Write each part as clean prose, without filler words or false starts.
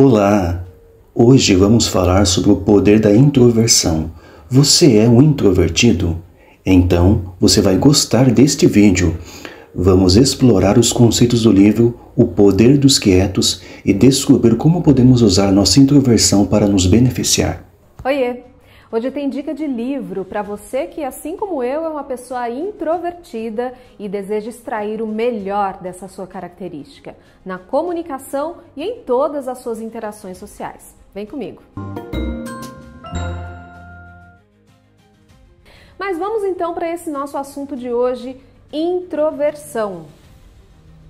Olá! Hoje vamos falar sobre o poder da introversão. Você é um introvertido? Então você vai gostar deste vídeo. Vamos explorar os conceitos do livro O Poder dos Quietos e descobrir como podemos usar nossa introversão para nos beneficiar. Oiê! Hoje tem dica de livro para você que, assim como eu, é uma pessoa introvertida e deseja extrair o melhor dessa sua característica na comunicação e em todas as suas interações sociais. Vem comigo! Mas vamos então para esse nosso assunto de hoje, introversão.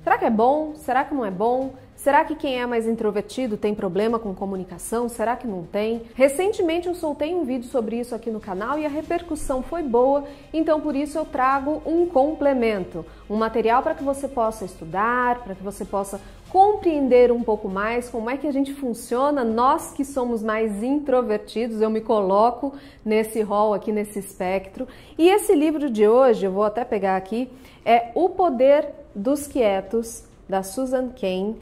Será que é bom? Será que não é bom? Será que quem é mais introvertido tem problema com comunicação? Será que não tem? Recentemente eu soltei um vídeo sobre isso aqui no canal e a repercussão foi boa, então por isso eu trago um complemento, um material para que você possa estudar, para que você possa compreender um pouco mais como é que a gente funciona, nós que somos mais introvertidos, eu me coloco nesse rol aqui, nesse espectro. E esse livro de hoje, eu vou até pegar aqui, é O Poder dos Quietos, da Susan Cain.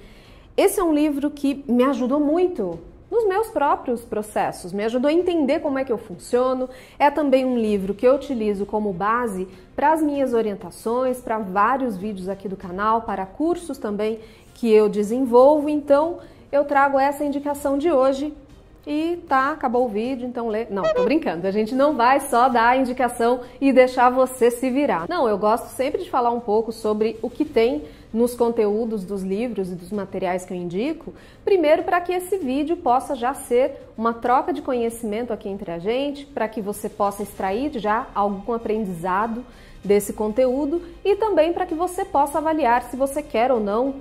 Esse é um livro que me ajudou muito nos meus próprios processos, me ajudou a entender como é que eu funciono. É também um livro que eu utilizo como base para as minhas orientações, para vários vídeos aqui do canal, para cursos também que eu desenvolvo. Então eu trago essa indicação de hoje. E tá, acabou o vídeo, então lê. Não, tô brincando, a gente não vai só dar a indicação e deixar você se virar. Não, eu gosto sempre de falar um pouco sobre o que tem nos conteúdos dos livros e dos materiais que eu indico, primeiro para que esse vídeo possa já ser uma troca de conhecimento aqui entre a gente, para que você possa extrair já algum aprendizado desse conteúdo e também para que você possa avaliar se você quer ou não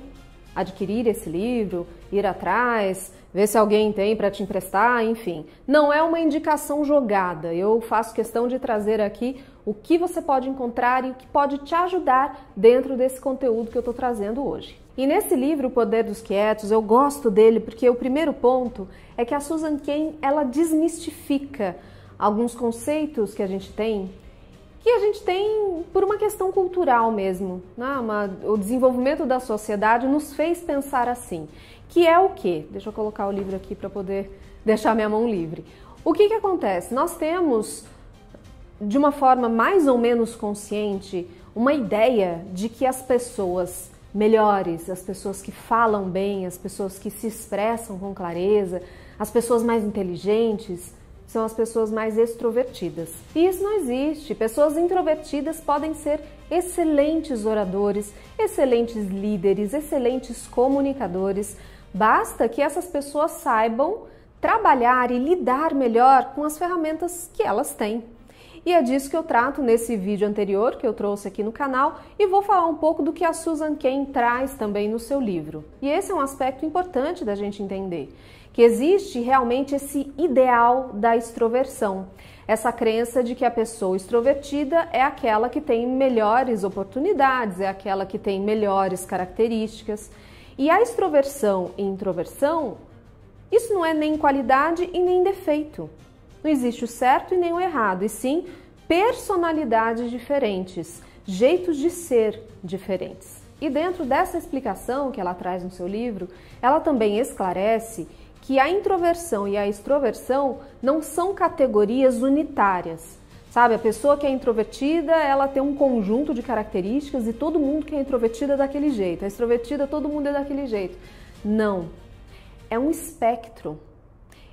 adquirir esse livro, ir atrás, ver se alguém tem para te emprestar, enfim. Não é uma indicação jogada, eu faço questão de trazer aqui o que você pode encontrar e o que pode te ajudar dentro desse conteúdo que eu estou trazendo hoje. E nesse livro, O Poder dos Quietos, eu gosto dele porque o primeiro ponto é que a Susan Cain, ela desmistifica alguns conceitos que a gente tem por uma questão cultural mesmo, né? O desenvolvimento da sociedade nos fez pensar assim, que é o quê? Deixa eu colocar o livro aqui para poder deixar minha mão livre. O que acontece? Nós temos, de uma forma mais ou menos consciente, uma ideia de que as pessoas melhores, as pessoas que falam bem, as pessoas que se expressam com clareza, as pessoas mais inteligentes, são as pessoas mais extrovertidas. E isso não existe. Pessoas introvertidas podem ser excelentes oradores, excelentes líderes, excelentes comunicadores. Basta que essas pessoas saibam trabalhar e lidar melhor com as ferramentas que elas têm. E é disso que eu trato nesse vídeo anterior que eu trouxe aqui no canal e vou falar um pouco do que a Susan Cain traz também no seu livro. E esse é um aspecto importante da gente entender, que existe realmente esse ideal da extroversão, essa crença de que a pessoa extrovertida é aquela que tem melhores oportunidades, é aquela que tem melhores características. E a extroversão e introversão, isso não é nem qualidade e nem defeito. Não existe o certo e nem o errado, e sim personalidades diferentes, jeitos de ser diferentes. E dentro dessa explicação que ela traz no seu livro, ela também esclarece que a introversão e a extroversão não são categorias unitárias. Sabe, a pessoa que é introvertida, ela tem um conjunto de características e todo mundo que é introvertido é daquele jeito. A extrovertida, todo mundo é daquele jeito. Não. É um espectro.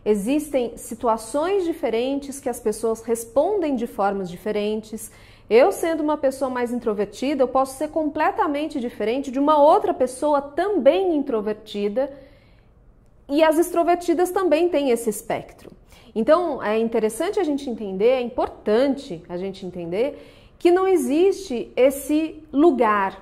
Existem situações diferentes que as pessoas respondem de formas diferentes. Eu, sendo uma pessoa mais introvertida, eu posso ser completamente diferente de uma outra pessoa também introvertida. E as extrovertidas também têm esse espectro. Então, é interessante a gente entender, é importante a gente entender que não existe esse lugar,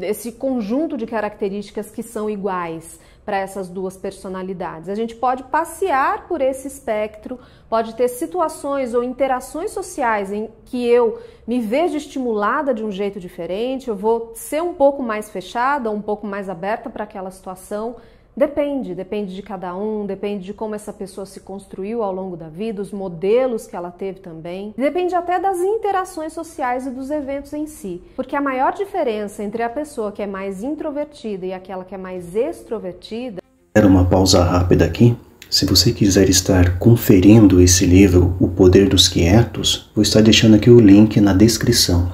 esse conjunto de características que são iguais para essas duas personalidades. A gente pode passear por esse espectro, pode ter situações ou interações sociais em que eu me vejo estimulada de um jeito diferente, eu vou ser um pouco mais fechada, um pouco mais aberta para aquela situação. Depende de cada um, depende de como essa pessoa se construiu ao longo da vida, os modelos que ela teve também. Depende até das interações sociais e dos eventos em si. Porque a maior diferença entre a pessoa que é mais introvertida e aquela que é mais extrovertida Era uma pausa rápida aqui. Se você quiser estar conferindo esse livro, O Poder dos Quietos, vou estar deixando aqui o link na descrição.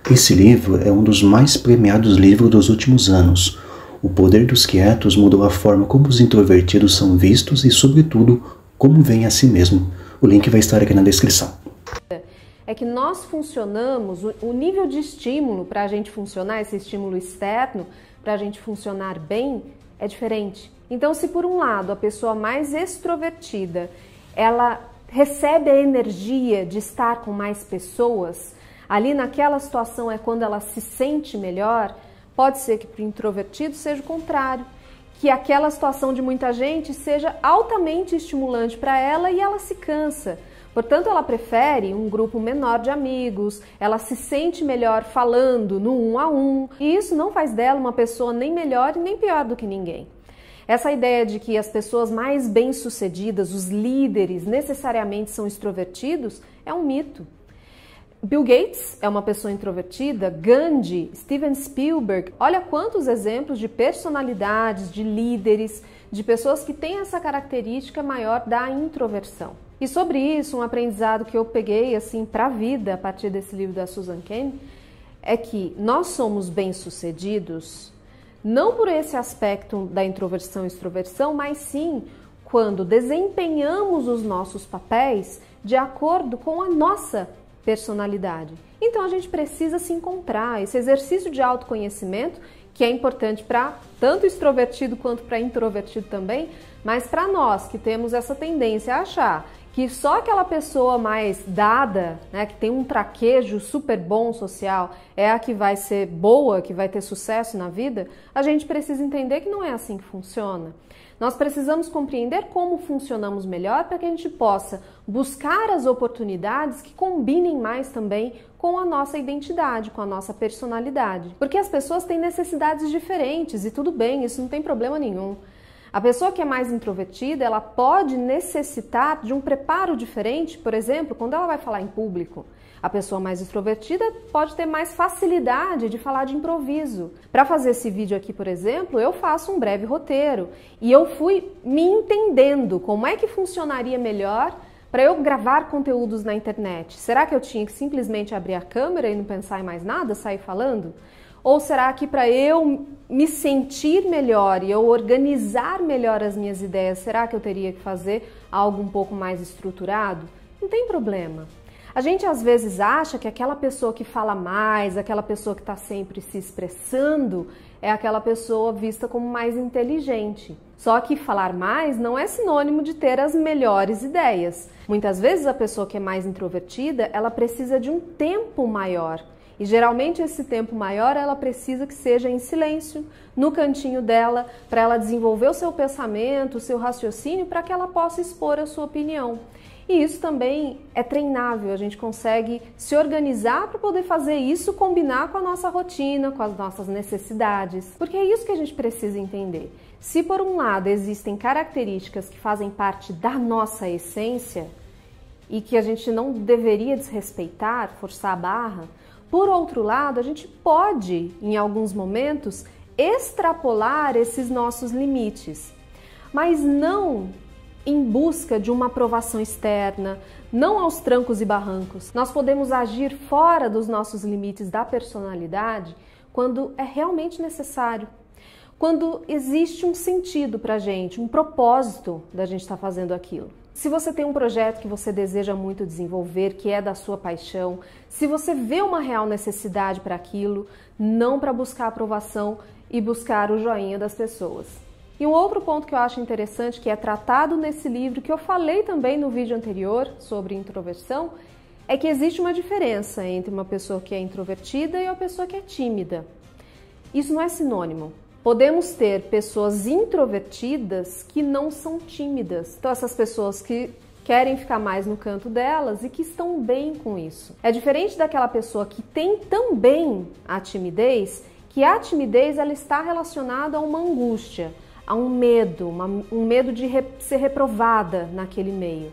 Esse livro é um dos mais premiados livros dos últimos anos. O Poder dos Quietos mudou a forma como os introvertidos são vistos e, sobretudo, como veem a si mesmo. O link vai estar aqui na descrição. É que nós funcionamos, o nível de estímulo para a gente funcionar, esse estímulo externo, para a gente funcionar bem, é diferente. Então, se por um lado a pessoa mais extrovertida, ela recebe a energia de estar com mais pessoas, ali naquela situação é quando ela se sente melhor, pode ser que para o introvertido seja o contrário, que aquela situação de muita gente seja altamente estimulante para ela e ela se cansa. Portanto, ela prefere um grupo menor de amigos, ela se sente melhor falando no 1 a 1, e isso não faz dela uma pessoa nem melhor e nem pior do que ninguém. Essa ideia de que as pessoas mais bem-sucedidas, os líderes, necessariamente são extrovertidos, é um mito. Bill Gates é uma pessoa introvertida, Gandhi, Steven Spielberg, olha quantos exemplos de personalidades, de líderes, de pessoas que têm essa característica maior da introversão. E sobre isso, um aprendizado que eu peguei assim para a vida a partir desse livro da Susan Cain é que nós somos bem-sucedidos não por esse aspecto da introversão e extroversão, mas sim quando desempenhamos os nossos papéis de acordo com a nossa personalidade. Então a gente precisa se encontrar, esse exercício de autoconhecimento, que é importante para tanto extrovertido quanto para introvertido também, mas para nós que temos essa tendência a achar que só aquela pessoa mais dada, né, que tem um traquejo super bom social, é a que vai ser boa, que vai ter sucesso na vida, a gente precisa entender que não é assim que funciona. Nós precisamos compreender como funcionamos melhor para que a gente possa buscar as oportunidades que combinem mais também com a nossa identidade, com a nossa personalidade. Porque as pessoas têm necessidades diferentes e tudo bem, isso não tem problema nenhum. A pessoa que é mais introvertida, ela pode necessitar de um preparo diferente, por exemplo, quando ela vai falar em público. A pessoa mais extrovertida pode ter mais facilidade de falar de improviso. Para fazer esse vídeo aqui, por exemplo, eu faço um breve roteiro e eu fui me entendendo como é que funcionaria melhor para eu gravar conteúdos na internet. Será que eu tinha que simplesmente abrir a câmera e não pensar em mais nada, sair falando? Ou será que para eu me sentir melhor e eu organizar melhor as minhas ideias, será que eu teria que fazer algo um pouco mais estruturado? Não tem problema. A gente às vezes acha que aquela pessoa que fala mais, aquela pessoa que está sempre se expressando, é aquela pessoa vista como mais inteligente. Só que falar mais não é sinônimo de ter as melhores ideias. Muitas vezes a pessoa que é mais introvertida, ela precisa de um tempo maior. E geralmente esse tempo maior ela precisa que seja em silêncio, no cantinho dela, para ela desenvolver o seu pensamento, o seu raciocínio, para que ela possa expor a sua opinião. E isso também é treinável, a gente consegue se organizar para poder fazer isso, combinar com a nossa rotina, com as nossas necessidades. Porque é isso que a gente precisa entender. Se por um lado existem características que fazem parte da nossa essência e que a gente não deveria desrespeitar, forçar a barra, por outro lado, a gente pode, em alguns momentos, extrapolar esses nossos limites, mas não em busca de uma aprovação externa, não aos trancos e barrancos. Nós podemos agir fora dos nossos limites da personalidade quando é realmente necessário, quando existe um sentido para a gente, um propósito da gente estar fazendo aquilo. Se você tem um projeto que você deseja muito desenvolver, que é da sua paixão, se você vê uma real necessidade para aquilo, não para buscar aprovação e buscar o joinha das pessoas. E um outro ponto que eu acho interessante, que é tratado nesse livro, que eu falei também no vídeo anterior sobre introversão, é que existe uma diferença entre uma pessoa que é introvertida e uma pessoa que é tímida. Isso não é sinônimo. Podemos ter pessoas introvertidas que não são tímidas. Então, essas pessoas que querem ficar mais no canto delas e que estão bem com isso. É diferente daquela pessoa que tem também a timidez, que a timidez ela está relacionada a uma angústia, a um medo, um medo de ser reprovada naquele meio.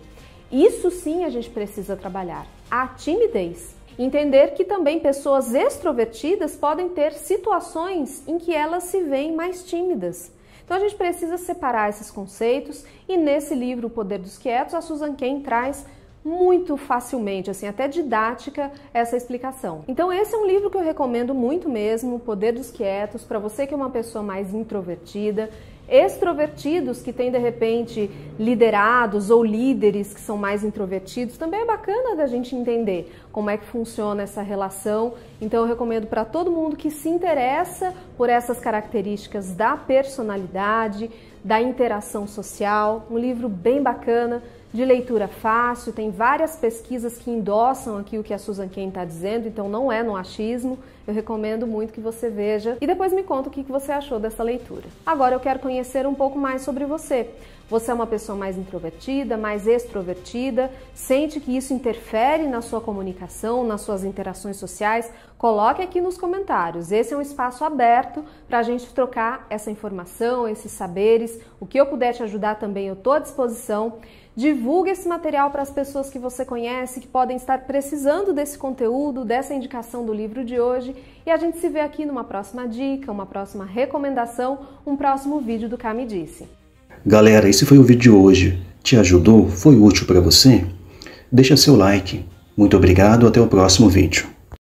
Isso sim a gente precisa trabalhar. A timidez. Entender que também pessoas extrovertidas podem ter situações em que elas se veem mais tímidas. Então a gente precisa separar esses conceitos e nesse livro O Poder dos Quietos, a Susan Cain traz muito facilmente, assim, até didática, essa explicação. Então esse é um livro que eu recomendo muito mesmo, O Poder dos Quietos, para você que é uma pessoa mais introvertida, extrovertidos que têm de repente liderados ou líderes que são mais introvertidos, também é bacana da gente entender como é que funciona essa relação. Então eu recomendo para todo mundo que se interessa por essas características da personalidade, da interação social, um livro bem bacana, de leitura fácil, tem várias pesquisas que endossam aqui o que a Susan Cain está dizendo, então não é no achismo, eu recomendo muito que você veja e depois me conta o que você achou dessa leitura. Agora eu quero conhecer um pouco mais sobre você. Você é uma pessoa mais introvertida, mais extrovertida? Sente que isso interfere na sua comunicação, nas suas interações sociais? Coloque aqui nos comentários. Esse é um espaço aberto para a gente trocar essa informação, esses saberes. O que eu puder te ajudar também, eu estou à disposição. Divulgue esse material para as pessoas que você conhece, que podem estar precisando desse conteúdo, dessa indicação do livro de hoje. E a gente se vê aqui numa próxima dica, uma próxima recomendação, um próximo vídeo do Cá Me Disse. Galera, esse foi o vídeo de hoje. Te ajudou? Foi útil para você? Deixa seu like. Muito obrigado, até o próximo vídeo.